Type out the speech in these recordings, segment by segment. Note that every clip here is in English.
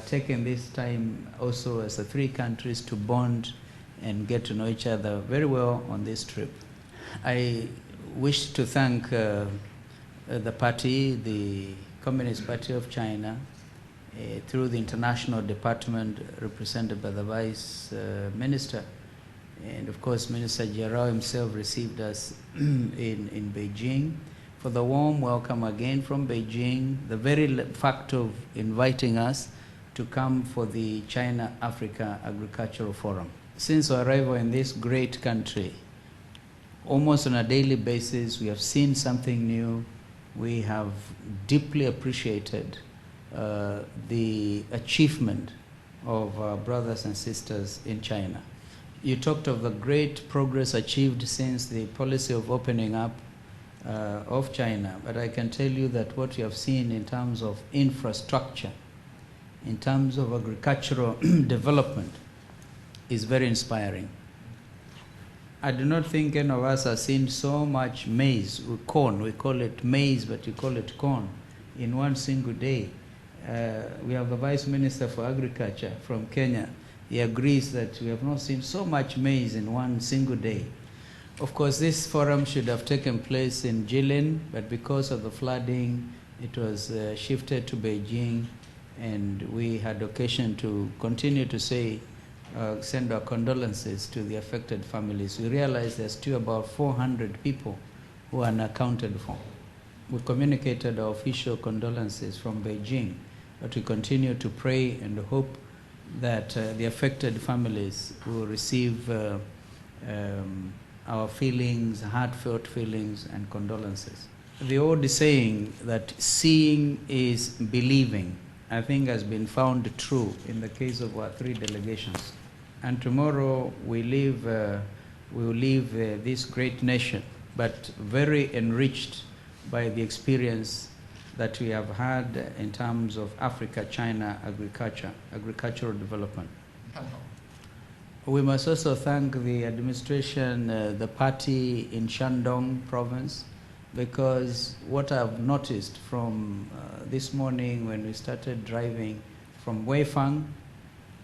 taken this time also as the three countries to bond and get to know each other very well on this trip. I wish to thank the party, the Communist Party of China, through the international department represented by the Vice Minister. And of course, Minister Jarrao himself received us in Beijing, for the warm welcome again from Beijing, the very fact of inviting us to come for the China-Africa Agricultural Forum. Since our arrival in this great country, almost on a daily basis, we have seen something new. We have deeply appreciated the achievement of our brothers and sisters in China. You talked of the great progress achieved since the policy of opening up of China, but I can tell you that what you have seen in terms of infrastructure, in terms of agricultural development, is very inspiring. I do not think any of us have seen so much maize, corn. We call it maize, but you call it corn, in one single day. We have the Vice Minister for Agriculture from Kenya. He agrees that we have not seen so much maize in one single day. Of course, this forum should have taken place in Jilin, but because of the flooding, it was shifted to Beijing, and we had occasion to continue to send our condolences to the affected families. We realized there's still about 400 people who are unaccounted for. We communicated our official condolences from Beijing, but we continue to pray and hope that the affected families will receive our feelings, heartfelt feelings and condolences. The old saying that seeing is believing, I think has been found true in the case of our three delegations. And tomorrow we will leave this great nation, but very enriched by the experience that we have had in terms of Africa-China agricultural development. We must also thank the administration, the party in Shandong province, because what I've noticed from this morning when we started driving from Weifang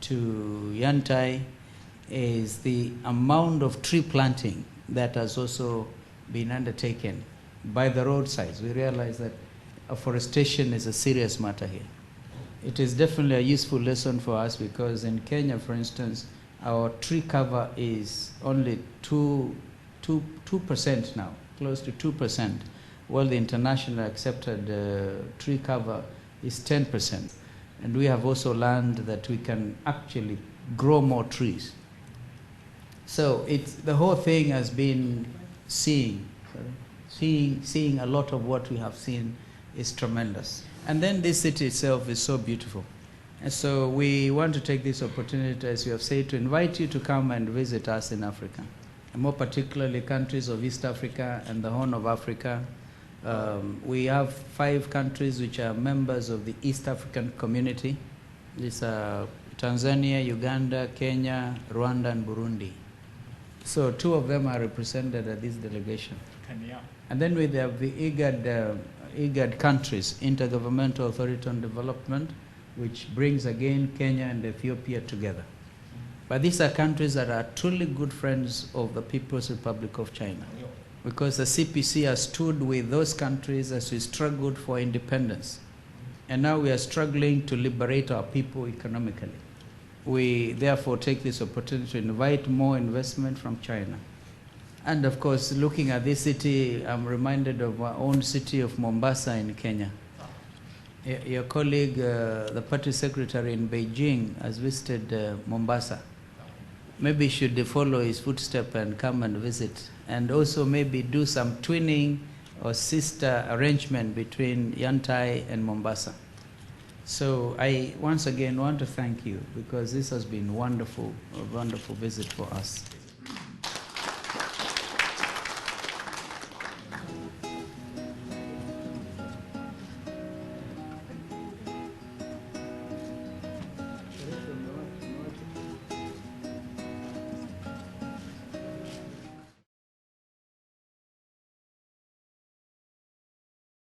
to Yantai is the amount of tree planting that has also been undertaken by the roadsides. We realize that afforestation is a serious matter here. It is definitely a useful lesson for us, because in Kenya, for instance, our tree cover is only 2% now, close to 2%, while the international accepted tree cover is 10%. And we have also learned that we can actually grow more trees. So the whole thing has been seeing a lot of what we have seen is tremendous. And then this city itself is so beautiful. And so we want to take this opportunity, as you have said, to invite you to come and visit us in Africa, and more particularly countries of East Africa and the Horn of Africa. We have 5 countries which are members of the East African Community. These are Tanzania, Uganda, Kenya, Rwanda, and Burundi. So 2 of them are represented at this delegation. Kenya. And then we have the IGAD countries, Intergovernmental Authority on Development, which brings again Kenya and Ethiopia together. But these are countries that are truly good friends of the People's Republic of China, because the CPC has stood with those countries as we struggled for independence. And now we are struggling to liberate our people economically. We therefore take this opportunity to invite more investment from China. And of course, looking at this city, I'm reminded of our own city of Mombasa in Kenya. Your colleague, the party secretary in Beijing, has visited Mombasa. Maybe you should follow his footsteps and come and visit, and also maybe do some twinning or sister arrangement between Yantai and Mombasa. So I once again want to thank you, because this has been wonderful, a wonderful visit for us.